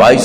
22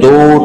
2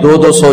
200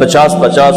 50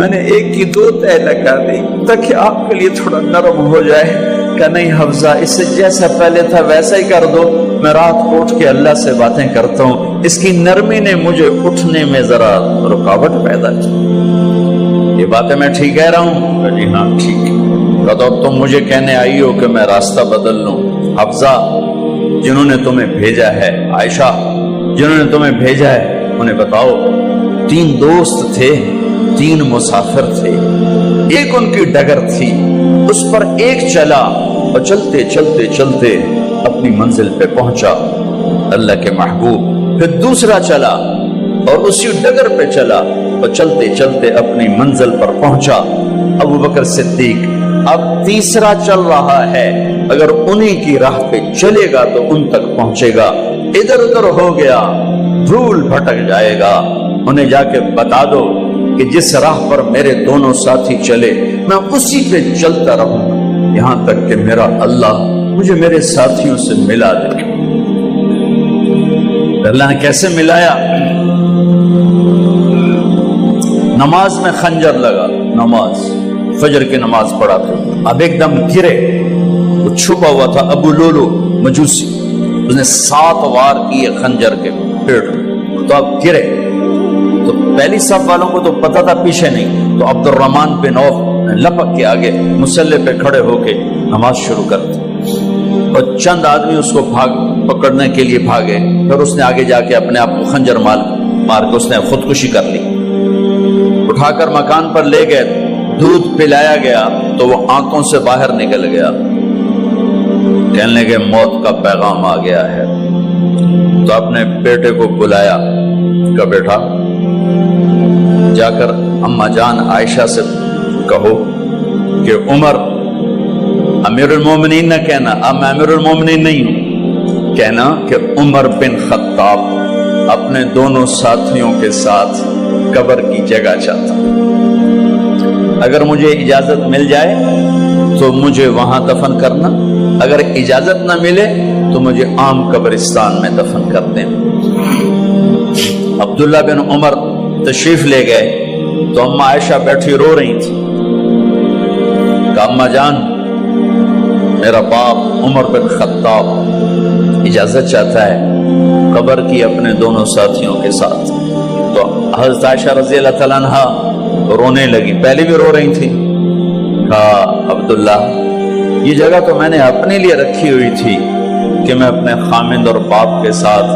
میں نے ایک کی دو تہ لگا دی تاکہ آپ کے لیے تھوڑا نرم ہو جائے کہ نہیں حفظہ اس سے جیسا پہلے تھا ویسا ہی کر دو، میں رات کو اٹھ کے اللہ سے باتیں کرتا ہوں، اس کی نرمی نے مجھے اٹھنے میں ذرا رکاوٹ پیدا کی۔ یہ باتیں میں ٹھیک کہہ رہا ہوں؟ جی ہاں ٹھیک ہے۔ تو تم مجھے کہنے آئی ہو کہ میں راستہ بدل لوں؟ حفظہ جنہوں نے تمہیں بھیجا ہے، عائشہ جنہوں نے تمہیں بھیجا ہے، انہیں بتاؤ 3 دوست تھے، 3 مسافر تھے، ایک ان کی ڈگر تھی، اس پر ایک چلا اور چلتے چلتے چلتے اپنی منزل پہ پہنچا اللہ کے محبوب، پھر دوسرا چلا اور اسی ڈگر پہ چلا اور چلتے چلتے اپنی منزل پر پہنچا ابو بکر صدیق۔ اب تیسرا چل رہا ہے، اگر انہی کی راہ پہ چلے گا تو ان تک پہنچے گا، ادھر ادھر ہو گیا دھول بھٹک جائے گا۔ انہیں جا کے بتا دو کہ جس راہ پر میرے دونوں ساتھی چلے میں اسی پہ چلتا رہوں یہاں تک کہ میرا اللہ مجھے میرے ساتھیوں سے ملا دے۔ اللہ نے کیسے ملایا؟ نماز میں خنجر لگا، نماز فجر کی نماز پڑھا تھا، اب ایک دم گرے، وہ چھپا ہوا تھا ابو لولو مجوسی، اس نے 7 وار کیے خنجر کے پیٹ میں، تو اب گرے تو پہلی صف والوں کو تو پتہ تھا پیچھے نہیں، تو عبد الرحمن بن عوف لپک کے آگے مصلی پہ کھڑے ہو کے نماز شروع کر دی، اور چند آدمی اس کو پکڑنے کے لیے بھاگے، پھر اس نے آگے جا کے اپنے آپ کو خنجر مار کے اس نے خودکشی کر لی، اٹھا کر مکان پر لے گئے، دودھ پلایا گیا تو وہ آنکھوں سے باہر نکل گیا، کہنے لگے موت کا پیغام آ گیا ہے۔ تو اپنے بیٹے کو بلایا کہ بیٹا جا کر اماں جان عائشہ سے کہو کہ عمر امیر المومنین نہ کہنا، اب میں امیر المومنین نہیں ہوں، کہنا کہ عمر بن خطاب اپنے دونوں ساتھیوں کے ساتھ قبر کی جگہ چاہتا، اگر مجھے اجازت مل جائے تو مجھے وہاں دفن کرنا، اگر اجازت نہ ملے تو مجھے عام قبرستان میں دفن کر دیں۔ عبداللہ بن عمر تشریف لے گئے تو اماں عائشہ بیٹھی رو رہی تھی، کہ اماں جان میرا باپ عمر بن خطاب اجازت چاہتا ہے قبر کی اپنے دونوں ساتھیوں کے ساتھ۔ تو حضرت عائشہ رضی اللہ تعالیٰ عنہ رونے لگی، پہلے بھی رو رہی تھی، کہا عبداللہ یہ جگہ تو میں نے اپنے لیے رکھی ہوئی تھی کہ میں اپنے خامند اور باپ کے ساتھ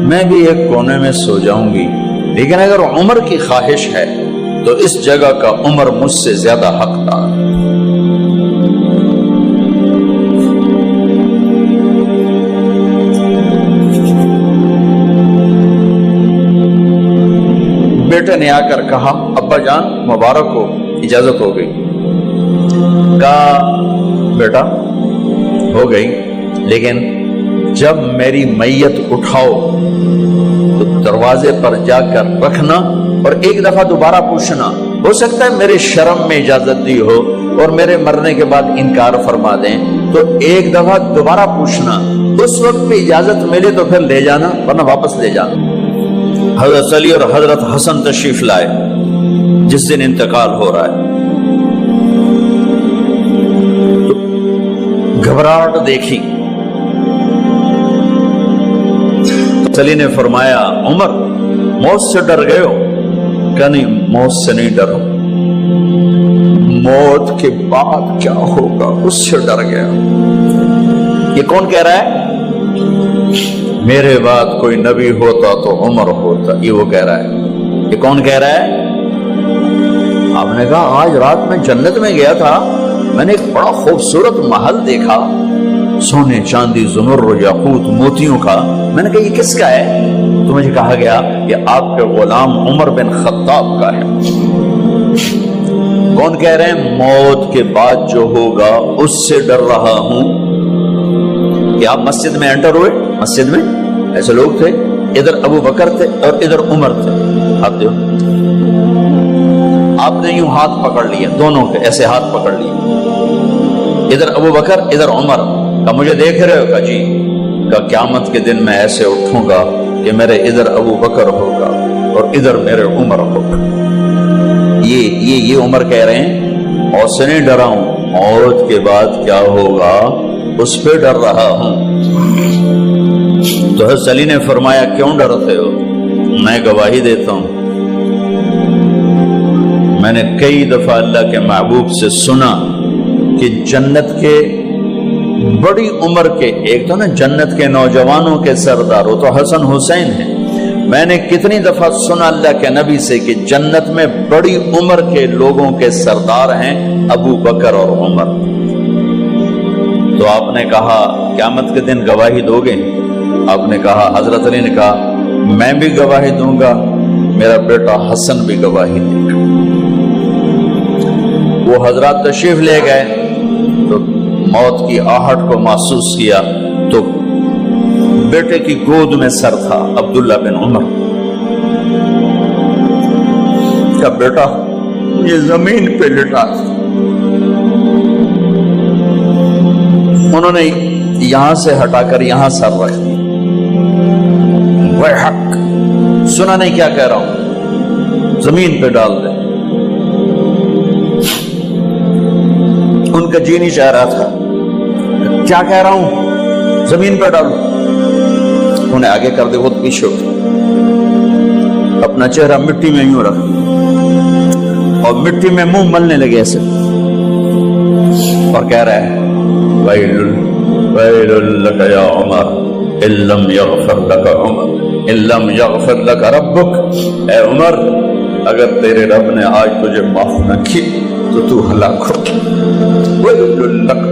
میں بھی ایک کونے میں سو جاؤں گی، لیکن اگر عمر کی خواہش ہے تو اس جگہ کا عمر مجھ سے زیادہ حقدار ہے۔ بیٹے نے آ کر کہا ابا جان مبارک ہو، اجازت ہو گئی۔ کہا بیٹا ہو گئی، لیکن جب میری میت اٹھاؤ تو دروازے پر جا کر رکھنا اور ایک دفعہ دوبارہ پوچھنا، ہو سکتا ہے میرے شرم میں اجازت دی ہو اور میرے مرنے کے بعد انکار فرما دیں، تو ایک دفعہ دوبارہ پوچھنا، اس وقت پہ اجازت ملے تو پھر لے جانا ورنہ واپس لے جانا۔ حضرت علی اور حضرت حسن تشریف لائے جس دن انتقال ہو رہا ہے، گھبراہٹ دیکھی، علی نے فرمایا عمر موت سے ڈر گئے ہو؟ کہ نہیں موت سے نہیں ڈرو، موت کے بعد کیا ہوگا اس سے ڈر گیا۔ یہ کون کہہ رہا ہے؟ میرے بعد کوئی نبی ہوتا تو عمر ہوتا، یہ وہ کہہ رہا ہے۔ یہ کون کہہ رہا ہے؟ آپ نے کہا آج رات میں جنت میں گیا تھا، میں نے ایک بڑا خوبصورت محل دیکھا، سونے چاندی زمرد یاقوت موتیوں کا، میں نے کہا یہ کس کا ہے؟ تو مجھے کہا گیا کہ آپ کے غلام عمر بن خطاب کا ہے۔ کون کہہ رہے ہیں؟ موت کے بعد جو ہوگا اس سے ڈر رہا ہوں۔ کہ آپ مسجد میں انٹر ہوئے، مسجد میں ایسے لوگ تھے، ادھر ابو بکر تھے اور ادھر عمر تھے، آپ دیو آپ نے یوں ہاتھ پکڑ لیا، دونوں کے ایسے ہاتھ پکڑ لیے، ادھر ابو بکر ادھر عمر، کہ مجھے دیکھ رہے ہو؟ کہ جی۔ کہ قیامت کے دن میں ایسے اٹھوں گا کہ میرے ادھر ابو بکر ہوگا اور ادھر میرے عمر ہوگا۔ یہ عمر کہہ رہے ہیں اور سے نہیں ڈرا ہوں، موت کے بعد کیا ہوگا اس پہ ڈر رہا ہوں۔ تو حضرت علی نے فرمایا کیوں ڈرتے ہو؟ میں گواہی دیتا ہوں، میں نے کئی دفعہ اللہ کے محبوب سے سنا کہ جنت کے بڑی عمر کے، ایک تو نا جنت کے نوجوانوں کے سردار، وہ تو حسن حسین ہیں، میں نے کتنی دفعہ سنا اللہ کے نبی سے کہ جنت میں بڑی عمر کے لوگوں کے سردار ہیں ابو بکر اور عمر۔ تو آپ نے کہا قیامت کے دن گواہی دو گے؟ آپ نے کہا، حضرت علی نے کہا میں بھی گواہی دوں گا، میرا بیٹا حسن بھی گواہی دے گا۔ وہ حضرات تشریف لے گئے تو موت کی آہٹ کو محسوس کیا تو بیٹے کی گود میں سر تھا عبداللہ بن عمر کا بیٹا، یہ زمین پہ لٹا تھا۔ انہوں نے یہاں سے ہٹا کر یہاں سر رکھ دیا۔ وہ حق سنا نہیں کیا کہہ رہا ہوں، زمین پہ ڈال دے۔ ان کا جی نہیں چاہ رہا تھا، کیا کہہ رہا ہوں، زمین پہ ڈالو۔ انہیں آگے کر دے، خود پیچھے اٹھ، اپنا چہرہ مٹی میں یوں رکھ اور مٹی میں منہ ملنے لگے ایسے، اور کہہ رہا ہے ویل لک یا عمر ان لم یغفر لک عمر ان لم یغفر لک ربک، اے عمر اگر تیرے رب نے آج تجھے معاف نہ کی تو تو ہلاک ہو۔ ویل لک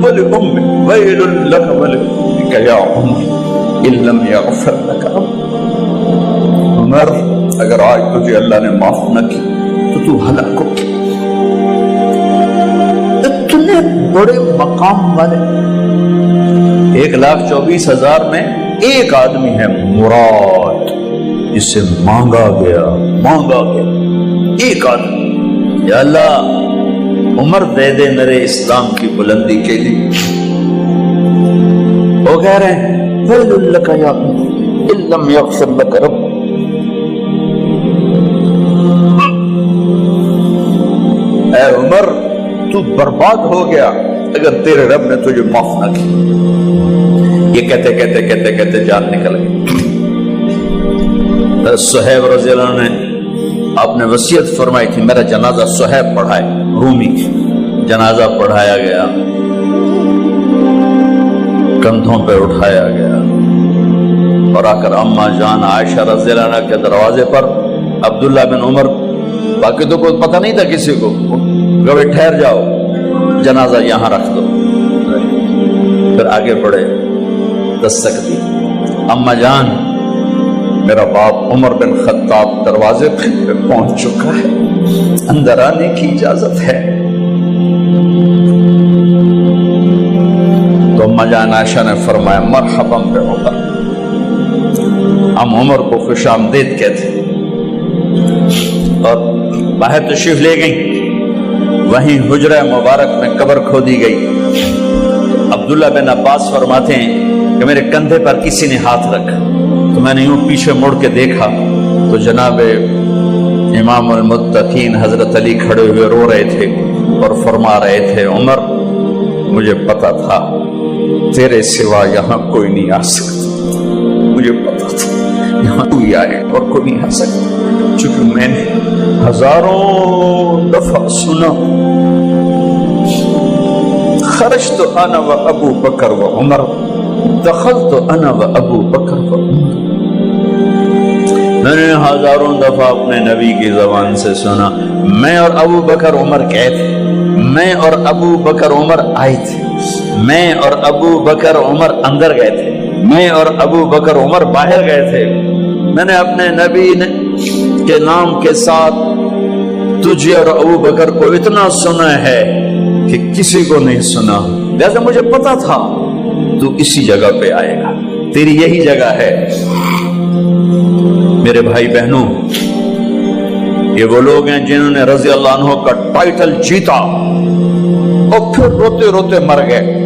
ولأمک ویل لک ولأمک یا عمر ان لم یغفر لک ربک، عمر اگر آج تجھے اللہ نے معاف نہ کی تو تو ہلاک ہو۔ اتنے بڑے مقام والے 1,24,000 میں ایک آدمی ہے مراد، جسے مانگا گیا ایک آدمی، یا اللہ عمر دے دے میرے اسلام کی بلندی کے لیے۔ وہ کہہ رہے ہیں ویل لک یا عمر ان لم یغفر لک رب، اے عمر تو برباد ہو گیا اگر تیرے رب نے تجھے معاف نہ کی۔ یہ کہتے جان نکل گئی۔ صہیب رضی اللہ عنہ نے آپ نے وصیت فرمائی تھی میرا جنازہ صہیب پڑھائے، رومی جنازہ پڑھایا گیا، کندھوں پہ اٹھایا گیا، اور آ کر اماں جان عائشہ رضی اللہ عنہ کے دروازے پر عبداللہ بن عمر، باقی تو کوئی پتہ نہیں تھا کسی کو، کبھی ٹھہر جاؤ جنازہ یہاں رکھ دو، پھر آگے بڑھے، دستک دی، اماں جان میرا باپ عمر بن خطاب دروازے پہ پہنچ چکا ہے، اندر آنے کی اجازت ہے۔ تو اماں جان عائشہ نے فرمایا مرحبا بعمر، ہم عمر کو خوش آمدید کہتے، اور باہر تشریف لے گئیں۔ وہیں حجرہ مبارک میں قبر کھودی گئی۔ عبداللہ بن عباس فرماتے ہیں کہ میرے کندھے پر کسی نے ہاتھ رکھا تو میں نے یوں پیچھے مڑ کے دیکھا تو جناب امام المتقین حضرت علی کھڑے ہوئے رو رہے تھے اور فرما رہے تھے عمر مجھے پتا تھا تیرے سوا یہاں کوئی نہیں آ سکتا، مجھے پتا تھا یہاں کوئی آئے اور کوئی نہیں آ سکتا، چونکہ میں نے ہزاروں دفعہ سنا خرجت انا و ابو بکر و عمر دخلت انا و ابو بکر و عمر، میں نے ہزاروں دفعہ اپنے نبی کی زبان سے سنا میں اور ابو بکر عمر گئے تھے، میں اور ابو بکر عمر آئے تھے، میں اور ابو بکر عمر اندر گئے تھے، میں اور ابو بکر عمر باہر گئے تھے، میں نے اپنے نبی کے نام کے ساتھ تجھے اور ابو بکر کو اتنا سنا ہے کہ کسی کو نہیں سنا، لہذا مجھے پتا تھا تو اسی جگہ پہ آئے گا، تیری یہی جگہ ہے۔ میرے بھائی بہنوں، یہ وہ لوگ ہیں جنہوں نے رضی اللہ عنہ کا ٹائٹل جیتا اور پھر روتے روتے مر گئے۔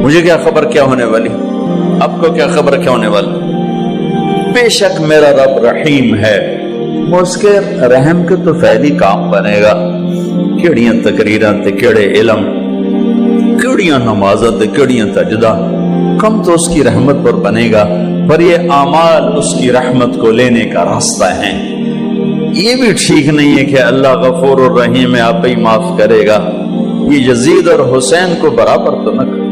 مجھے کیا خبر کیا ہونے والی، آپ کو کیا خبر کیا ہونے والی؟ بے شک میرا رب رحیم ہے، وہ اس کے رحم کے تو فعلی کام بنے گا، کیڑیاں تقریراں تے کیڑے علم، کیڑیاں نمازاں تے کیڑیاں سجدہ، کم تو اس کی رحمت پر بنے گا، پر یہ اعمال اس کی رحمت کو لینے کا راستہ ہیں۔ یہ بھی ٹھیک نہیں ہے کہ اللہ غفور الرحیم ہے، آپ ہی معاف کرے گا، یہ یزید اور حسین کو برابر تو نہ